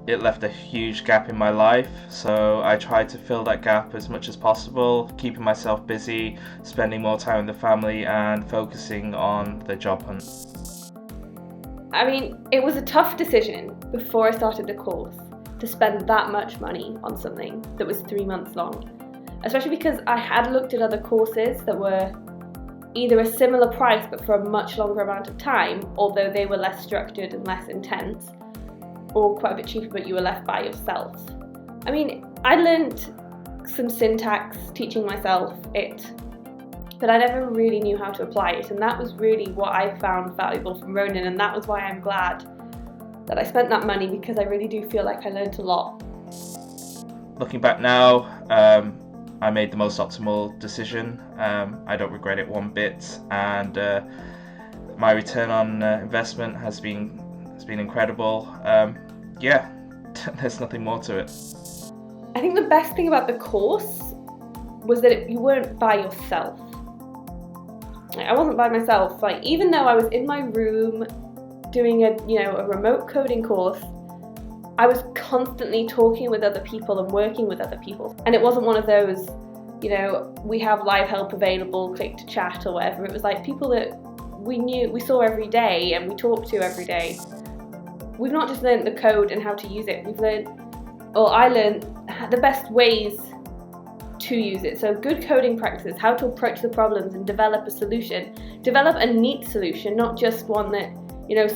it left a huge gap in my life, so I tried to fill that gap as much as possible, keeping myself busy, spending more time with the family and focusing on the job hunt. I mean, it was a tough decision before I started the course to spend that much money on something that was 3 months long, especially because I had looked at other courses that were either a similar price but for a much longer amount of time, although they were less structured and less intense, or quite a bit cheaper but you were left by yourself. I mean, I learnt some syntax teaching myself it, but I never really knew how to apply it, and that was really what I found valuable from Ronin, and that was why I'm glad that I spent that money, because I really do feel like I learnt a lot. Looking back now, I made the most optimal decision. I don't regret it one bit, and my return on investment has been incredible. Yeah, there's nothing more to it. I think the best thing about the course was that you weren't by yourself. I wasn't by myself. Like, even though I was in my room doing a remote coding course, I was constantly talking with other people and working with other people. And it wasn't one of those, we have live help available, click to chat or whatever. It was like people that we saw every day and we talked to every day. We've not just learned the code and how to use it, I learned the best ways to use it. So good coding practices, how to approach the problems and develop a solution. Develop a neat solution, not just one that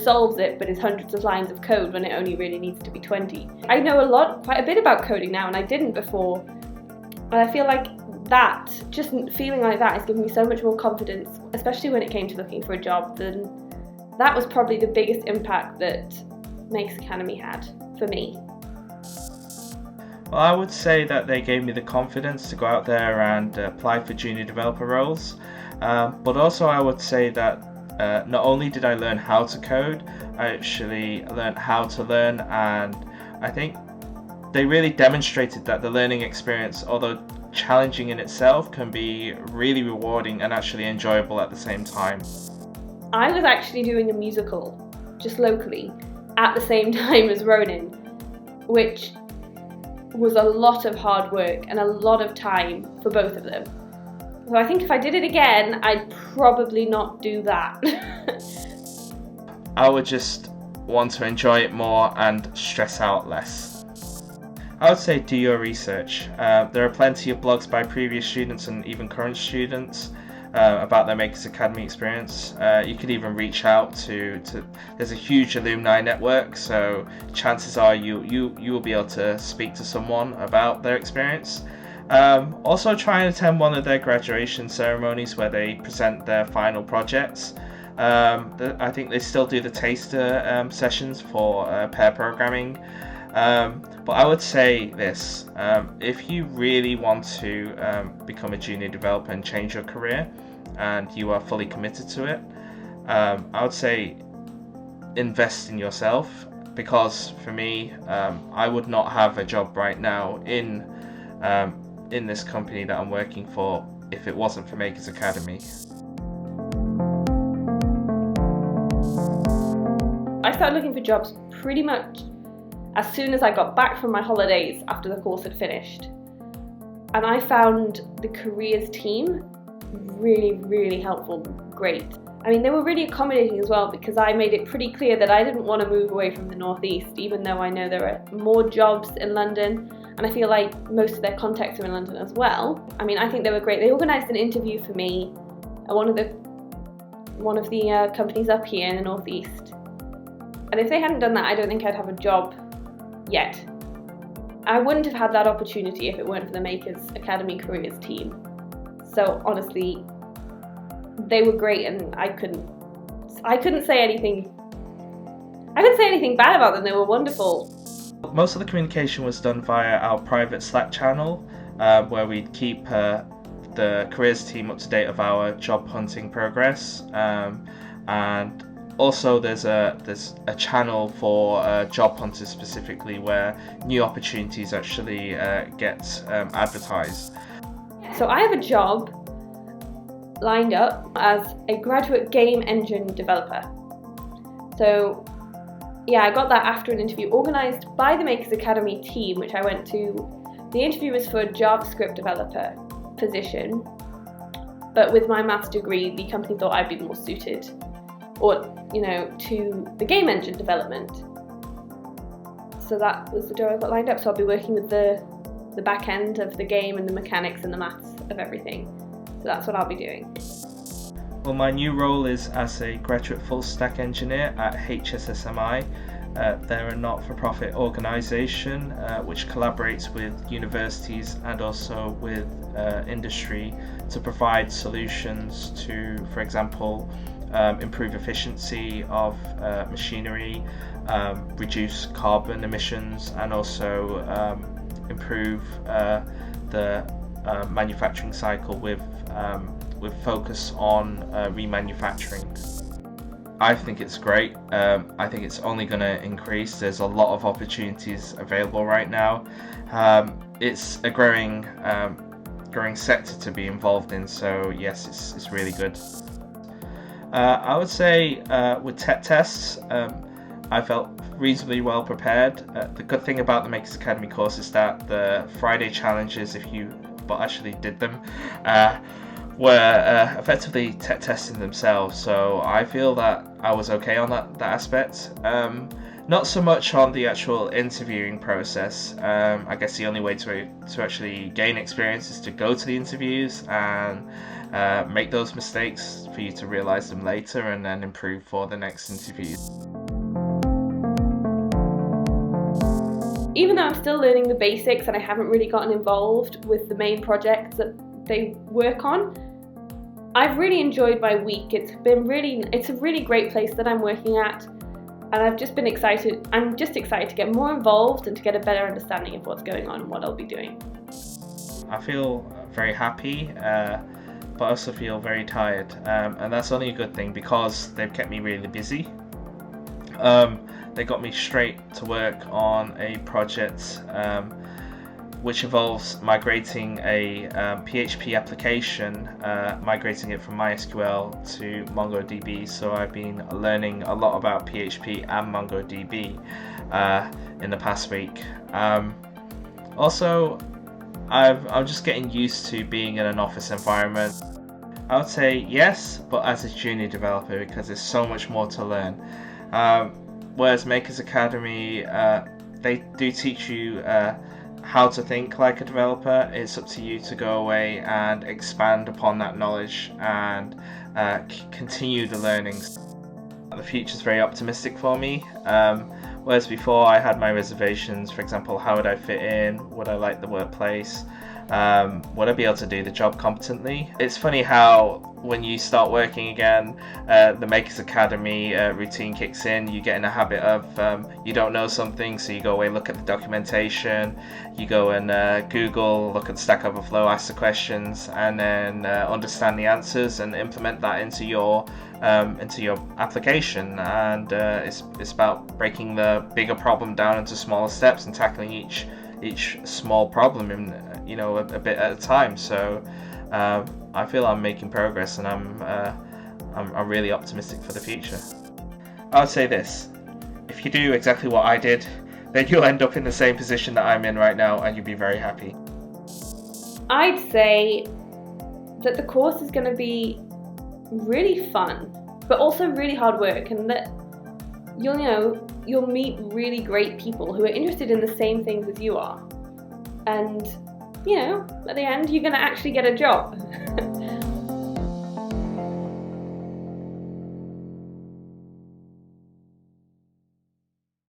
solves it but is hundreds of lines of code when it only really needs to be 20. I know quite a bit about coding now, and I didn't before. And I feel like just feeling like that has given me so much more confidence, especially when it came to looking for a job. That was probably the biggest impact that Makers Academy had for me. Well, I would say that they gave me the confidence to go out there and apply for junior developer roles, but also I would say that not only did I learn how to code, I actually learned how to learn, and I think they really demonstrated that the learning experience, although challenging in itself, can be really rewarding and actually enjoyable at the same time. I was actually doing a musical, just locally, at the same time as Ronin, which was a lot of hard work and a lot of time for both of them. So I think if I did it again, I'd probably not do that. I would just want to enjoy it more and stress out less. I would say do your research. There are plenty of blogs by previous students and even current students about their Makers Academy experience. You could even reach out to there's a huge alumni network, so chances are you will be able to speak to someone about their experience. Also try and attend one of their graduation ceremonies where they present their final projects. I think they still do the taster sessions for pair programming. But I would say this, if you really want to become a junior developer and change your career, and you are fully committed to it, I would say invest in yourself, because for me, I would not have a job right now in this company that I'm working for if it wasn't for Makers Academy. I started looking for jobs pretty much as soon as I got back from my holidays after the course had finished. And I found the careers team really, really helpful, great. I mean, they were really accommodating as well, because I made it pretty clear that I didn't want to move away from the Northeast, even though I know there are more jobs in London, and I feel like most of their contacts are in London as well. I mean, I think they were great. They organised an interview for me at one of the companies up here in the Northeast. And if they hadn't done that, I don't think I'd have a job yet. I wouldn't have had that opportunity if it weren't for the Makers Academy careers team. So honestly, they were great, and I couldn't say anything bad about them. They were wonderful. Most of the communication was done via our private Slack channel, where we'd keep the careers team up to date of our job hunting progress, and also there's a channel for job hunters specifically, where new opportunities actually get advertised. So I have a job lined up as a graduate game engine developer. So yeah, I got that after an interview organised by the Makers Academy team, which I went to. The interview was for a JavaScript developer position, but with my maths degree, the company thought I'd be more suited, to the game engine development. So that was the door I got lined up. So I'll be working with the back end of the game and the mechanics and the maths of everything. So that's what I'll be doing. Well, my new role is as a graduate full stack engineer at HSSMI. They're a not-for-profit organisation which collaborates with universities and also with industry to provide solutions to, for example, improve efficiency of machinery, reduce carbon emissions, and also improve the manufacturing cycle with focus on remanufacturing. I think it's great. I think it's only going to increase. There's a lot of opportunities available right now. It's a growing sector to be involved in. So yes, it's really good. I would say with tech tests, I felt reasonably well prepared. The good thing about the Makers Academy course is that the Friday challenges, if you actually did them, were effectively tech testing themselves. So I feel that I was okay on that aspect. Not so much on the actual interviewing process. I guess the only way to actually gain experience is to go to the interviews and make those mistakes for you to realize them later and then improve for the next interview. Even though I'm still learning the basics and I haven't really gotten involved with the main projects that they work on, I've really enjoyed my week. It's a really great place that I'm working at, and I've just been excited. I'm just excited to get more involved and to get a better understanding of what's going on and what I'll be doing. I feel very happy, but I also feel very tired, and that's only a good thing because they've kept me really busy. They got me straight to work on a project which involves migrating a PHP application, migrating it from MySQL to MongoDB. So I've been learning a lot about PHP and MongoDB in the past week. Also, I'm just getting used to being in an office environment. I would say yes, but as a junior developer because there's so much more to learn. Whereas Makers Academy, they do teach you how to think like a developer. It's up to you to go away and expand upon that knowledge and continue the learnings. The future is very optimistic for me. Whereas before I had my reservations. For example, how would I fit in? Would I like the workplace? Would I be able to do the job competently? It's funny how when you start working again, the Makers Academy routine kicks in. You get in a habit of you don't know something, so you go away, look at the documentation, you go and Google, look at Stack Overflow, ask the questions, and then understand the answers and implement that into your application. And it's about breaking the bigger problem down into smaller steps and tackling each small problem in a bit at a time. So I feel I'm making progress, and I'm really optimistic for the future. I would say this: if you do exactly what I did, then you'll end up in the same position that I'm in right now, and you'll be very happy. I'd say that the course is going to be really fun, but also really hard work, and that you'll meet really great people who are interested in the same things as you are. And, at the end, you're going to actually get a job.